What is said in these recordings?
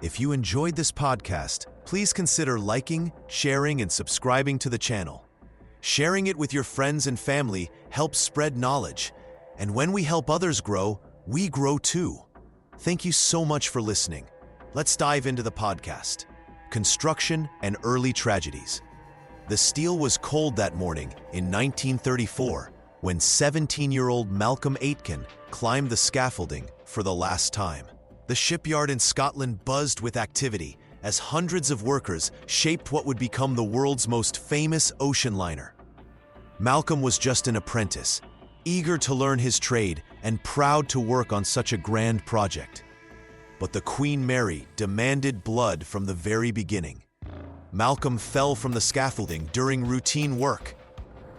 If you enjoyed this podcast, please consider liking, sharing, and subscribing to the channel. Sharing it with your friends and family helps spread knowledge, and when we help others grow, we grow too. Thank you so much for listening. Let's dive into the podcast. Construction and early tragedies. The steel was cold that morning in 1934 when 17-year-old Malcolm Aitken climbed the scaffolding for the last time. The shipyard in Scotland buzzed with activity as hundreds of workers shaped what would become the world's most famous ocean liner. Malcolm was just an apprentice, eager to learn his trade and proud to work on such a grand project. But the Queen Mary demanded blood from the very beginning. Malcolm fell from the scaffolding during routine work.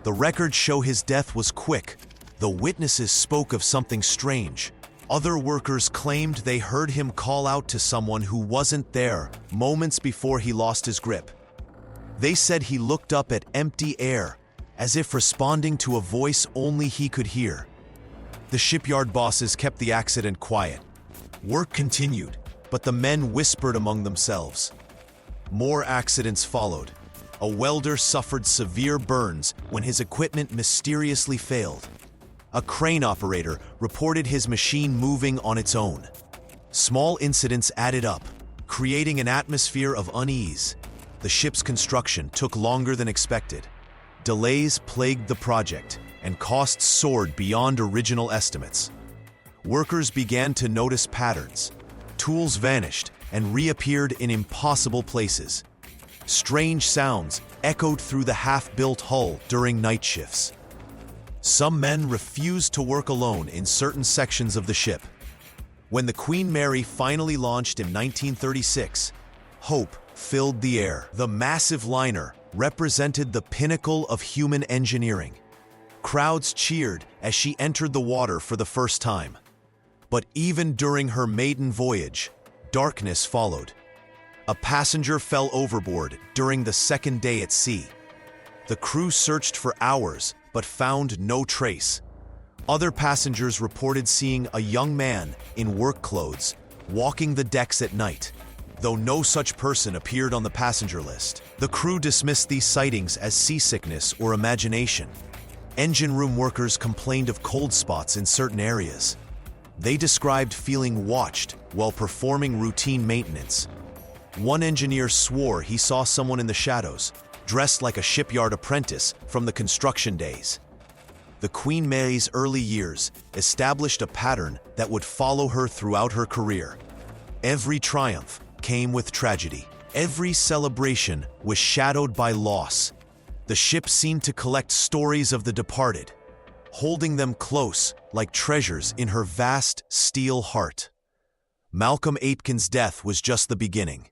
The records show his death was quick. The witnesses spoke of something strange. Other workers claimed they heard him call out to someone who wasn't there moments before he lost his grip. They said he looked up at empty air, as if responding to a voice only he could hear. The shipyard bosses kept the accident quiet. Work continued, but the men whispered among themselves. More accidents followed. A welder suffered severe burns when his equipment mysteriously failed. A crane operator reported his machine moving on its own. Small incidents added up, creating an atmosphere of unease. The ship's construction took longer than expected. Delays plagued the project, and costs soared beyond original estimates. Workers began to notice patterns. Tools vanished and reappeared in impossible places. Strange sounds echoed through the half-built hull during night shifts. Some men refused to work alone in certain sections of the ship. When the Queen Mary finally launched in 1936, hope filled the air. The massive liner represented the pinnacle of human engineering. Crowds cheered as she entered the water for the first time. But even during her maiden voyage, darkness followed. A passenger fell overboard during the second day at sea. The crew searched for hours but found no trace. Other passengers reported seeing a young man in work clothes walking the decks at night, though no such person appeared on the passenger list. The crew dismissed these sightings as seasickness or imagination. Engine room workers complained of cold spots in certain areas. They described feeling watched while performing routine maintenance. One engineer swore he saw someone in the shadows, dressed like a shipyard apprentice from the construction days. The Queen Mary's early years established a pattern that would follow her throughout her career. Every triumph came with tragedy. Every celebration was shadowed by loss. The ship seemed to collect stories of the departed, holding them close like treasures in her vast steel heart. Malcolm Aitken's death was just the beginning.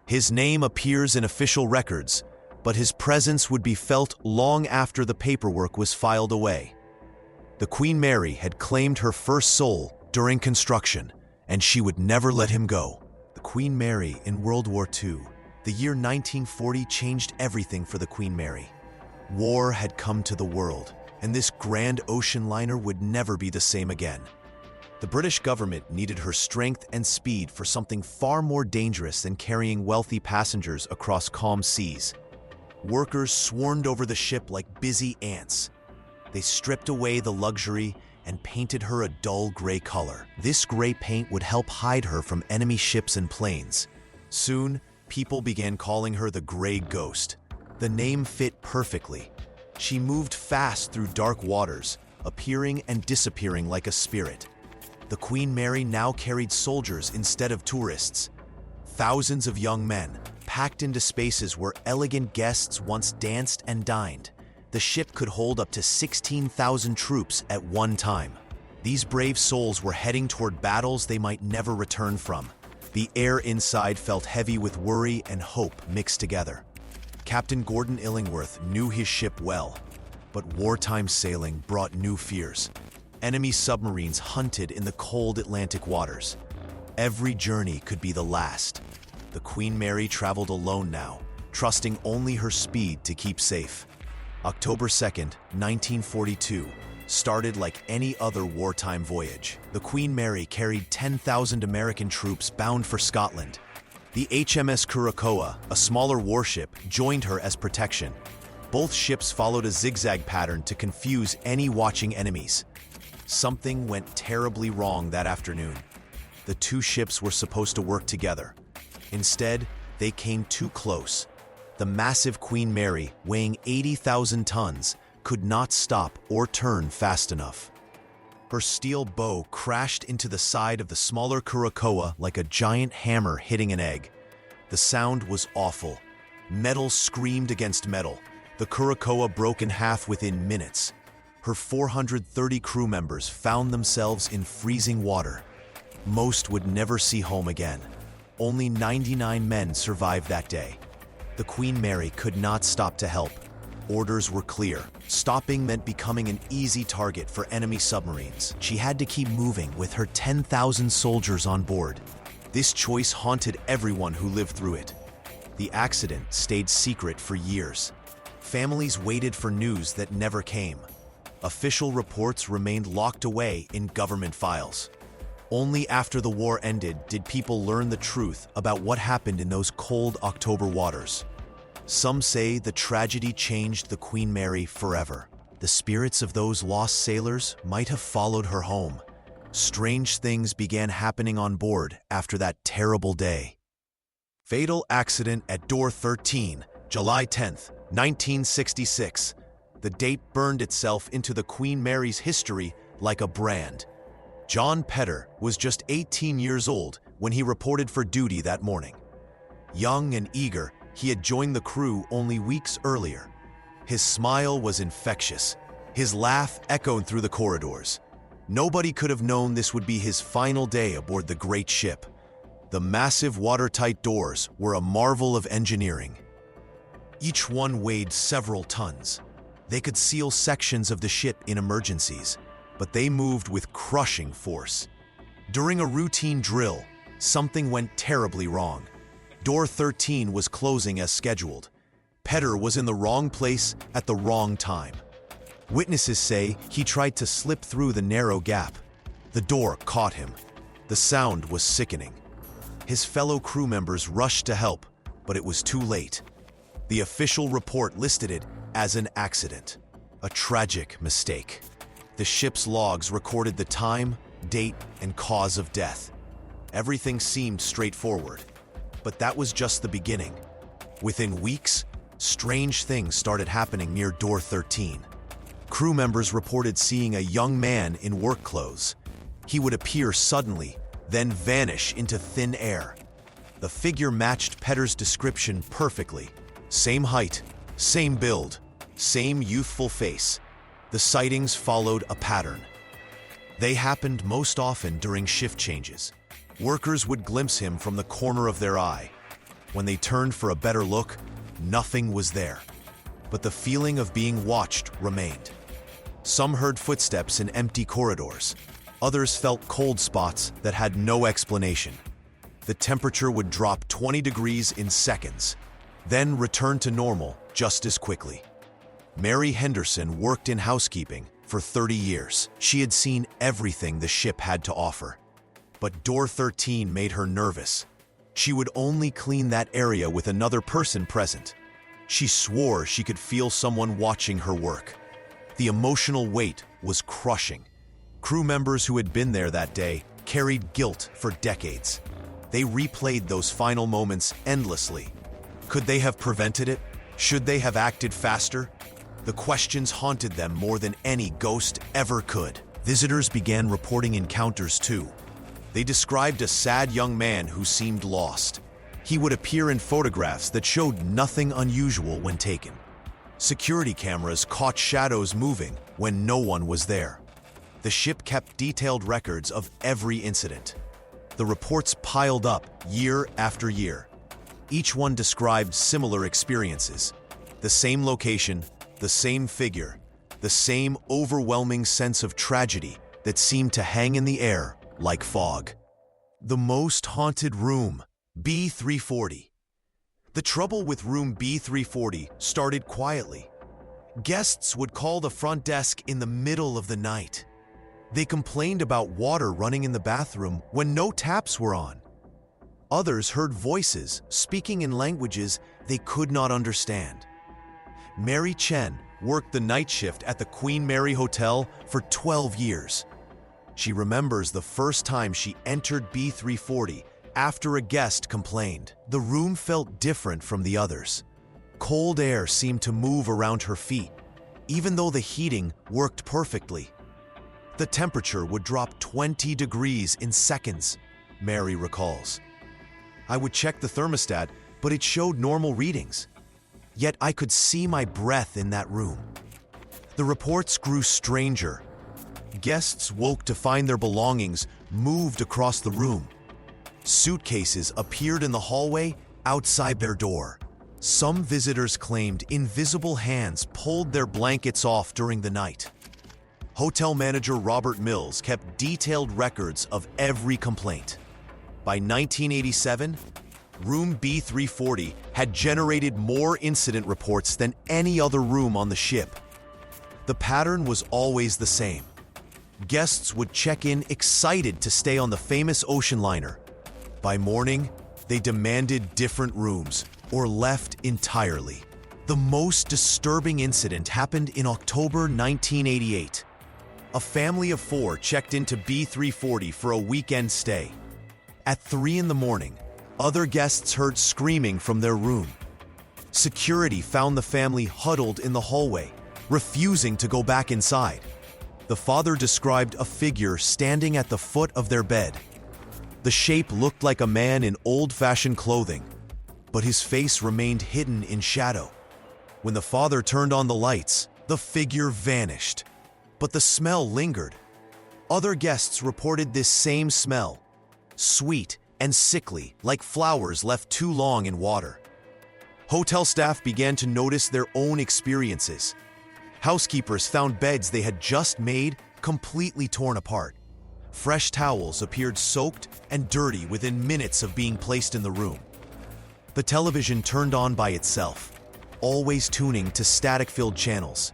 His name appears in official records, but his presence would be felt long after the paperwork was filed away. The Queen Mary had claimed her first soul during construction, and she would never let him go. The Queen Mary in World War II. The year 1940 changed everything for the Queen Mary. War had come to the world, and this grand ocean liner would never be the same again. The British government needed her strength and speed for something far more dangerous than carrying wealthy passengers across calm seas. Workers swarmed over the ship like busy ants. They stripped away the luxury and painted her a dull gray color. This gray paint would help hide her from enemy ships and planes. Soon, people began calling her the Gray Ghost. The name fit perfectly. She moved fast through dark waters, appearing and disappearing like a spirit. The Queen Mary now carried soldiers instead of tourists. Thousands of young men, packed into spaces where elegant guests once danced and dined. The ship could hold up to 16,000 troops at one time. These brave souls were heading toward battles they might never return from. The air inside felt heavy with worry and hope mixed together. Captain Gordon Illingworth knew his ship well, but wartime sailing brought new fears. Enemy submarines hunted in the cold Atlantic waters. Every journey could be the last. The Queen Mary traveled alone now, trusting only her speed to keep safe. October 2nd, 1942, started like any other wartime voyage. The Queen Mary carried 10,000 American troops bound for Scotland. The HMS Curacoa, a smaller warship, joined her as protection. Both ships followed a zigzag pattern to confuse any watching enemies. Something went terribly wrong that afternoon. The two ships were supposed to work together. Instead, they came too close. The massive Queen Mary, weighing 80,000 tons, could not stop or turn fast enough. Her steel bow crashed into the side of the smaller Curacoa like a giant hammer hitting an egg. The sound was awful. Metal screamed against metal. The Curacoa broke in half within minutes. Her 430 crew members found themselves in freezing water. Most would never see home again. Only 99 men survived that day. The Queen Mary could not stop to help. Orders were clear. Stopping meant becoming an easy target for enemy submarines. She had to keep moving with her 10,000 soldiers on board. This choice haunted everyone who lived through it. The accident stayed secret for years. Families waited for news that never came. Official reports remained locked away in government files. Only after the war ended did people learn the truth about what happened in those cold October waters. Some say the tragedy changed the Queen Mary forever. The spirits of those lost sailors might have followed her home. Strange things began happening on board after that terrible day. Fatal accident at Door 13, July 10th, 1966. The date burned itself into the Queen Mary's history like a brand. John Petter was just 18 years old when he reported for duty that morning. Young and eager, he had joined the crew only weeks earlier. His smile was infectious. His laugh echoed through the corridors. Nobody could have known this would be his final day aboard the great ship. The massive watertight doors were a marvel of engineering. Each one weighed several tons. They could seal sections of the ship in emergencies, but they moved with crushing force. During a routine drill, something went terribly wrong. Door 13 was closing as scheduled. Petter was in the wrong place at the wrong time. Witnesses say he tried to slip through the narrow gap. The door caught him. The sound was sickening. His fellow crew members rushed to help, but it was too late. The official report listed it as an accident, a tragic mistake. The ship's logs recorded the time, date, and cause of death. Everything seemed straightforward. But that was just the beginning. Within weeks, strange things started happening near Door 13. Crew members reported seeing a young man in work clothes. He would appear suddenly, then vanish into thin air. The figure matched Petter's description perfectly. Same height, same build, same youthful face. The sightings followed a pattern. They happened most often during shift changes. Workers would glimpse him from the corner of their eye. When they turned for a better look, nothing was there. But the feeling of being watched remained. Some heard footsteps in empty corridors. Others felt cold spots that had no explanation. The temperature would drop 20 degrees in seconds, then return to normal just as quickly. Mary Henderson worked in housekeeping for 30 years. She had seen everything the ship had to offer. But Door 13 made her nervous. She would only clean that area with another person present. She swore she could feel someone watching her work. The emotional weight was crushing. Crew members who had been there that day carried guilt for decades. They replayed those final moments endlessly. Could they have prevented it? Should they have acted faster? The questions haunted them more than any ghost ever could. Visitors began reporting encounters too. They described a sad young man who seemed lost. He would appear in photographs that showed nothing unusual when taken. Security cameras caught shadows moving when no one was there. The ship kept detailed records of every incident. The reports piled up year after year. Each one described similar experiences. The same location, the same figure, the same overwhelming sense of tragedy that seemed to hang in the air like fog. The most haunted room, B340. The trouble with room B340 started quietly. Guests would call the front desk in the middle of the night. They complained about water running in the bathroom when no taps were on. Others heard voices speaking in languages they could not understand. Mary Chen worked the night shift at the Queen Mary Hotel for 12 years. She remembers the first time she entered B340 after a guest complained. The room felt different from the others. Cold air seemed to move around her feet, even though the heating worked perfectly. The temperature would drop 20 degrees in seconds, Mary recalls. I would check the thermostat, but it showed normal readings. Yet I could see my breath in that room. The reports grew stranger. Guests woke to find their belongings moved across the room. Suitcases appeared in the hallway outside their door. Some visitors claimed invisible hands pulled their blankets off during the night. Hotel manager Robert Mills kept detailed records of every complaint. By 1987, room B340 had generated more incident reports than any other room on the ship. The pattern was always the same. Guests would check in excited to stay on the famous ocean liner. By morning, they demanded different rooms or left entirely. The most disturbing incident happened in October 1988. A family of 4 checked into B340 for a weekend stay. At 3 in the morning, other guests heard screaming from their room. Security found the family huddled in the hallway, refusing to go back inside. The father described a figure standing at the foot of their bed. The shape looked like a man in old-fashioned clothing, but his face remained hidden in shadow. When the father turned on the lights, the figure vanished, but the smell lingered. Other guests reported this same smell, sweet and sickly, like flowers left too long in water. Hotel staff began to notice their own experiences. Housekeepers found beds they had just made completely torn apart. Fresh towels appeared soaked and dirty within minutes of being placed in the room. The television turned on by itself, always tuning to static-filled channels.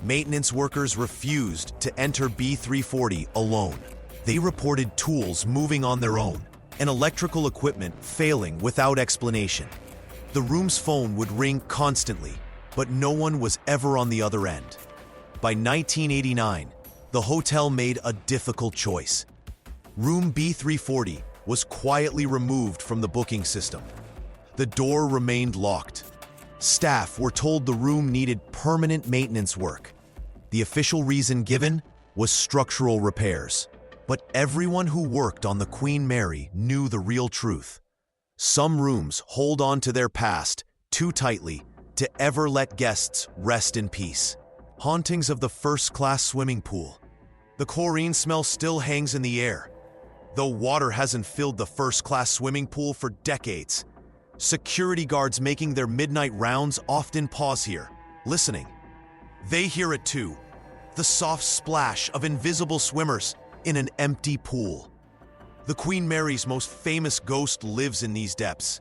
Maintenance workers refused to enter B340 alone. They reported tools moving on their own and electrical equipment failing without explanation. The room's phone would ring constantly, but no one was ever on the other end. By 1989, the hotel made a difficult choice. Room B340 was quietly removed from the booking system. The door remained locked. Staff were told the room needed permanent maintenance work. The official reason given was structural repairs. But everyone who worked on the Queen Mary knew the real truth. Some rooms hold on to their past too tightly to ever let guests rest in peace. Hauntings of the first-class swimming pool. The chlorine smell still hangs in the air. Though water hasn't filled the first-class swimming pool for decades, security guards making their midnight rounds often pause here, listening. They hear it too, the soft splash of invisible swimmers in an empty pool. The Queen Mary's most famous ghost lives in these depths.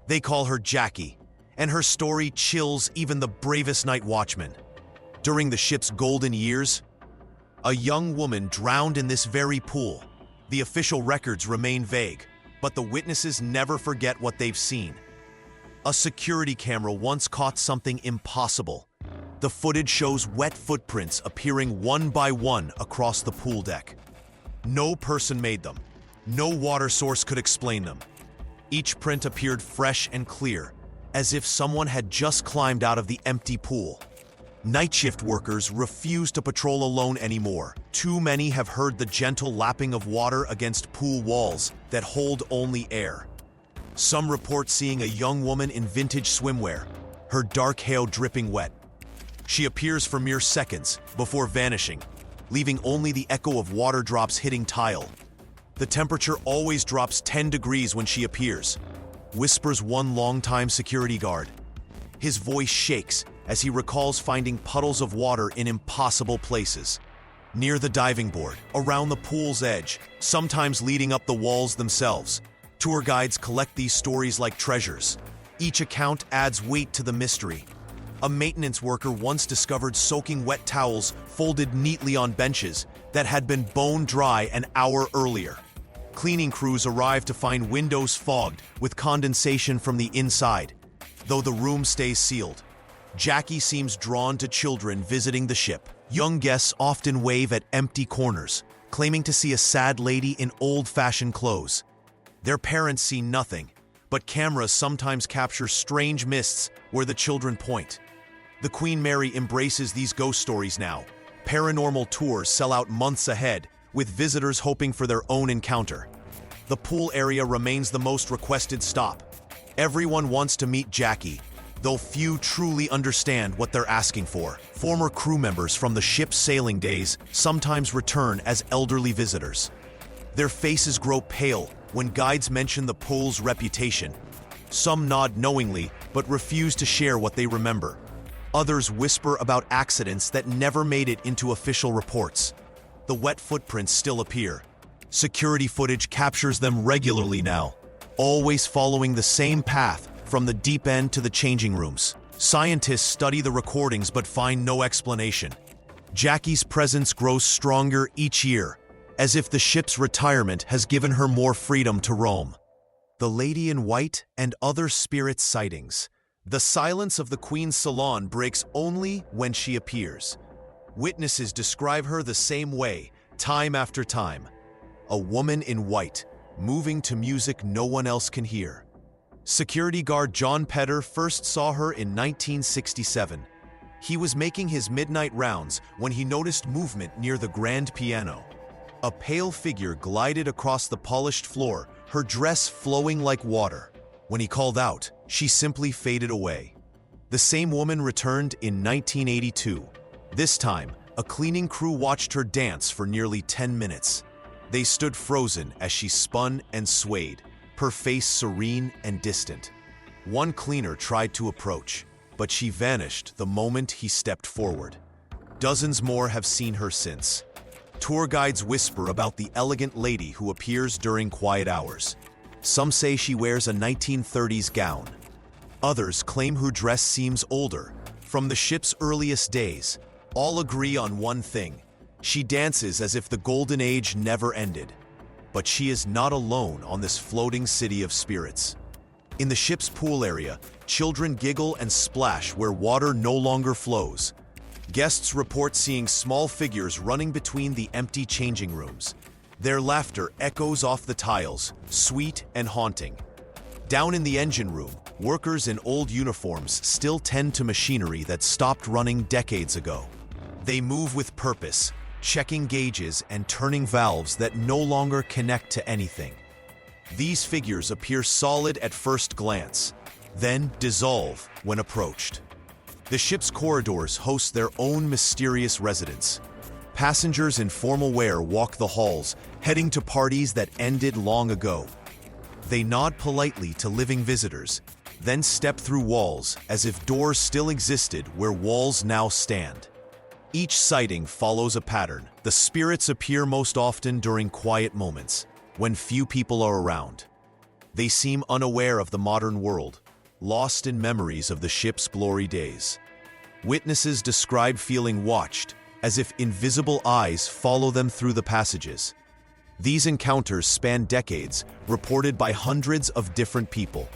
They call her Jackie, and her story chills even the bravest night watchman. During the ship's golden years, a young woman drowned in this very pool. The official records remain vague, but the witnesses never forget what they've seen. A security camera once caught something impossible. The footage shows wet footprints appearing one by one across the pool deck. No person made them. No water source could explain them. Each print appeared fresh and clear, as if someone had just climbed out of the empty pool. Night shift workers refuse to patrol alone anymore. Too many have heard the gentle lapping of water against pool walls that hold only air. Some report seeing a young woman in vintage swimwear, her dark hair dripping wet. She appears for mere seconds before vanishing, leaving only the echo of water drops hitting tile. The temperature always drops 10 degrees when she appears, whispers one longtime security guard. His voice shakes as he recalls finding puddles of water in impossible places. Near the diving board, around the pool's edge, sometimes leading up the walls themselves. Tour guides collect these stories like treasures. Each account adds weight to the mystery. A maintenance worker once discovered soaking wet towels folded neatly on benches that had been bone dry an hour earlier. Cleaning crews arrive to find windows fogged with condensation from the inside, though the room stays sealed. Jackie seems drawn to children visiting the ship. Young guests often wave at empty corners, claiming to see a sad lady in old-fashioned clothes. Their parents see nothing, but cameras sometimes capture strange mists where the children point. The Queen Mary embraces these ghost stories now. Paranormal tours sell out months ahead, with visitors hoping for their own encounter. The pool area remains the most requested stop. Everyone wants to meet Jackie, though few truly understand what they're asking for. Former crew members from the ship's sailing days sometimes return as elderly visitors. Their faces grow pale when guides mention the pool's reputation. Some nod knowingly but refuse to share what they remember. Others whisper about accidents that never made it into official reports. The wet footprints still appear. Security footage captures them regularly now, always following the same path from the deep end to the changing rooms. Scientists study the recordings but find no explanation. Jackie's presence grows stronger each year, as if the ship's retirement has given her more freedom to roam. The Lady in White and Other Spirit Sightings. The silence of the Queen's salon breaks only when she appears. Witnesses describe her the same way, time after time. A woman in white, moving to music no one else can hear. Security guard John Petter first saw her in 1967. He was making his midnight rounds when he noticed movement near the grand piano. A pale figure glided across the polished floor, her dress flowing like water. When he called out, she simply faded away. The same woman returned in 1982. This time, a cleaning crew watched her dance for nearly 10 minutes. They stood frozen as she spun and swayed, her face serene and distant. One cleaner tried to approach, but she vanished the moment he stepped forward. Dozens more have seen her since. Tour guides whisper about the elegant lady who appears during quiet hours. Some say she wears a 1930s gown. Others claim her dress seems older, from the ship's earliest days. All agree on one thing: she dances as if the golden age never ended. But she is not alone on this floating city of spirits. In the ship's pool area, children giggle and splash where water no longer flows. Guests report seeing small figures running between the empty changing rooms. Their laughter echoes off the tiles, sweet and haunting. Down in the engine room, workers in old uniforms still tend to machinery that stopped running decades ago. They move with purpose, checking gauges and turning valves that no longer connect to anything. These figures appear solid at first glance, then dissolve when approached. The ship's corridors host their own mysterious residents. Passengers in formal wear walk the halls, heading to parties that ended long ago. They nod politely to living visitors, then step through walls as if doors still existed where walls now stand. Each sighting follows a pattern. The spirits appear most often during quiet moments, when few people are around. They seem unaware of the modern world, lost in memories of the ship's glory days. Witnesses describe feeling watched, as if invisible eyes follow them through the passages. These encounters span decades, reported by hundreds of different people.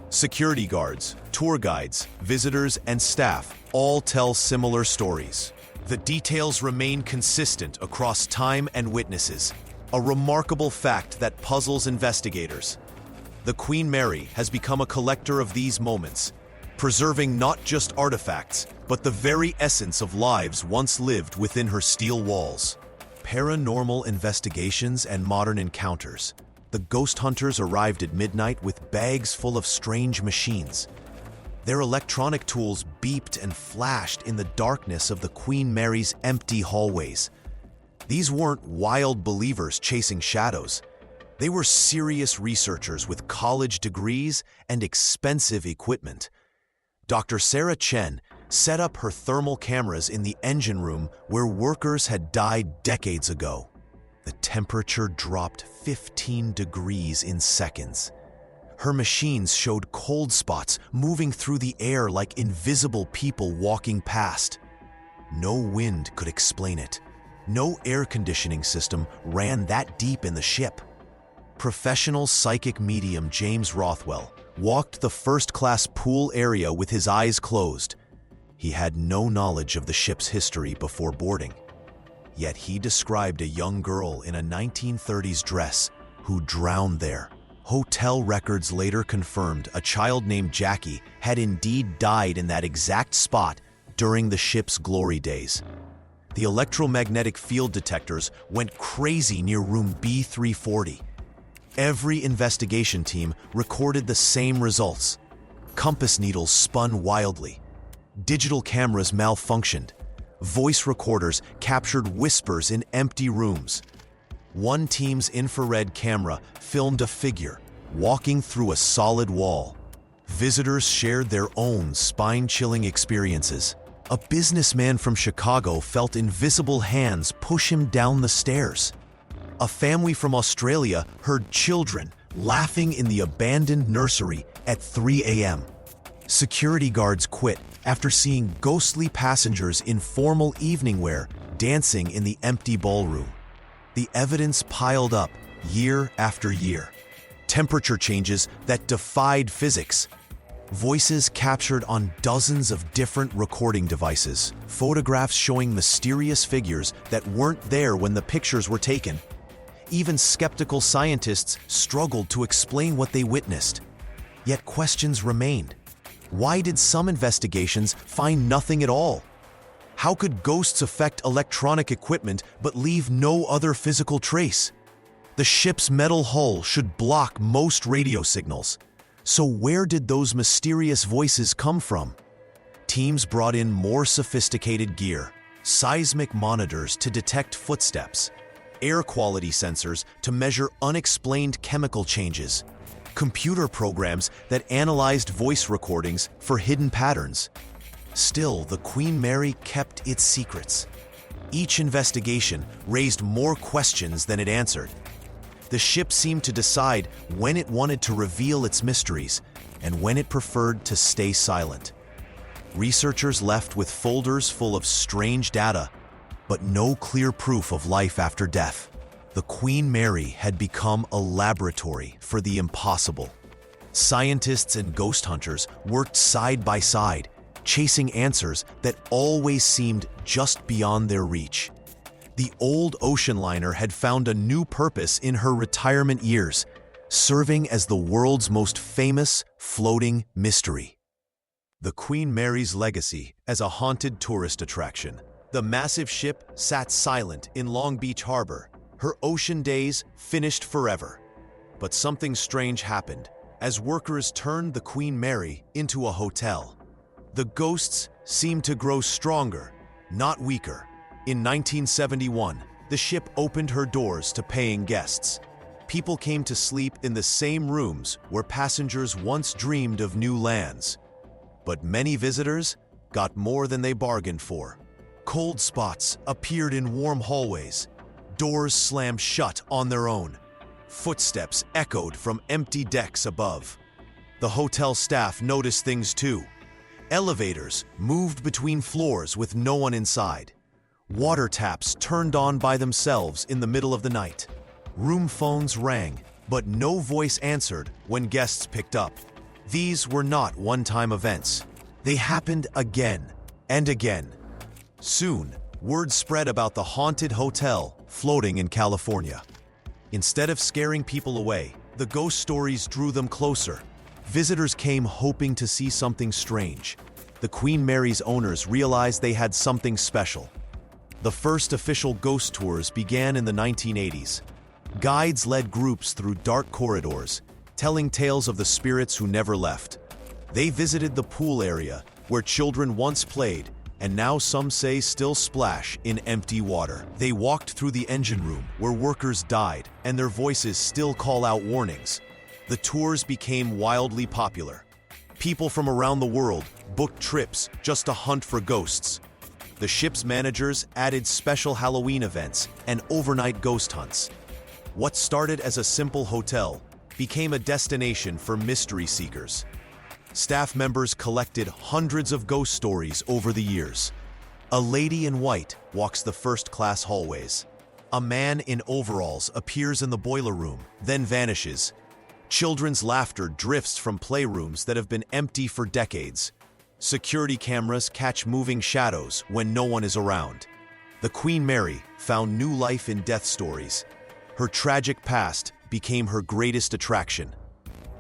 Security guards, tour guides, visitors, and staff all tell similar stories. The details remain consistent across time and witnesses, a remarkable fact that puzzles investigators. The Queen Mary has become a collector of these moments, preserving not just artifacts, but the very essence of lives once lived within her steel walls. Paranormal investigations and modern encounters. The ghost hunters arrived at midnight with bags full of strange machines. Their electronic tools beeped and flashed in the darkness of the Queen Mary's empty hallways. These weren't wild believers chasing shadows. They were serious researchers with college degrees and expensive equipment. Dr. Sarah Chen set up her thermal cameras in the engine room where workers had died decades ago. The temperature dropped 15 degrees in seconds. Her machines showed cold spots moving through the air like invisible people walking past. No wind could explain it. No air conditioning system ran that deep in the ship. Professional psychic medium James Rothwell walked the first-class pool area with his eyes closed. He had no knowledge of the ship's history before boarding. Yet he described a young girl in a 1930s dress who drowned there. Hotel records later confirmed a child named Jackie had indeed died in that exact spot during the ship's glory days. The electromagnetic field detectors went crazy near room B340. Every investigation team recorded the same results. Compass needles spun wildly. Digital cameras malfunctioned. Voice recorders captured whispers in empty rooms. One team's infrared camera filmed a figure walking through a solid wall. Visitors shared their own spine-chilling experiences. A businessman from Chicago felt invisible hands push him down the stairs. A family from Australia heard children laughing in the abandoned nursery at 3 a.m. Security guards quit after seeing ghostly passengers in formal evening wear dancing in the empty ballroom. The evidence piled up year after year. Temperature changes that defied physics. Voices captured on dozens of different recording devices. Photographs showing mysterious figures that weren't there when the pictures were taken. Even skeptical scientists struggled to explain what they witnessed. Yet questions remained. Why did some investigations find nothing at all? How could ghosts affect electronic equipment but leave no other physical trace? The ship's metal hull should block most radio signals. So where did those mysterious voices come from? Teams brought in more sophisticated gear, seismic monitors to detect footsteps, air quality sensors to measure unexplained chemical changes, computer programs that analyzed voice recordings for hidden patterns. Still, the Queen Mary kept its secrets. Each investigation raised more questions than it answered. The ship seemed to decide when it wanted to reveal its mysteries and when it preferred to stay silent. Researchers left with folders full of strange data, but no clear proof of life after death. The Queen Mary had become a laboratory for the impossible. Scientists and ghost hunters worked side by side, chasing answers that always seemed just beyond their reach. The old ocean liner had found a new purpose in her retirement years, serving as the world's most famous floating mystery. The Queen Mary's legacy as a haunted tourist attraction. The massive ship sat silent in Long Beach Harbor, her ocean days finished forever. But something strange happened as workers turned the Queen Mary into a hotel. The ghosts seemed to grow stronger, not weaker. In 1971, the ship opened her doors to paying guests. People came to sleep in the same rooms where passengers once dreamed of new lands. But many visitors got more than they bargained for. Cold spots appeared in warm hallways. Doors slammed shut on their own. Footsteps echoed from empty decks above. The hotel staff noticed things too. Elevators moved between floors with no one inside. Water taps turned on by themselves in the middle of the night. Room phones rang, but no voice answered when guests picked up. These were not one-time events. They happened again and again. Soon, word spread about the haunted hotel floating in California. Instead of scaring people away, the ghost stories drew them closer. Visitors came hoping to see something strange. The Queen Mary's owners realized they had something special. The first official ghost tours began in the 1980s. Guides led groups through dark corridors, telling tales of the spirits who never left. They visited the pool area, where children once played, and now some say still splash in empty water. They walked through the engine room, where workers died, and their voices still call out warnings. The tours became wildly popular. People from around the world booked trips just to hunt for ghosts. The ship's managers added special Halloween events and overnight ghost hunts. What started as a simple hotel became a destination for mystery seekers. Staff members collected hundreds of ghost stories over the years. A lady in white walks the first-class hallways. A man in overalls appears in the boiler room, then vanishes. Children's laughter drifts from playrooms that have been empty for decades. Security cameras catch moving shadows when no one is around. The Queen Mary found new life in death stories. Her tragic past became her greatest attraction.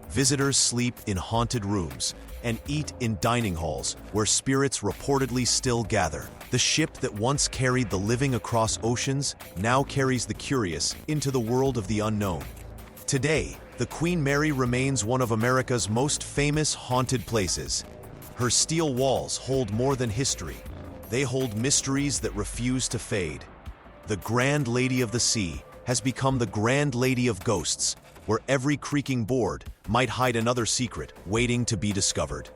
Visitors sleep in haunted rooms and eat in dining halls where spirits reportedly still gather. The ship that once carried the living across oceans now carries the curious into the world of the unknown. Today, the Queen Mary remains one of America's most famous haunted places. Her steel walls hold more than history. They hold mysteries that refuse to fade. The Grand Lady of the Sea has become the Grand Lady of Ghosts, where every creaking board might hide another secret waiting to be discovered.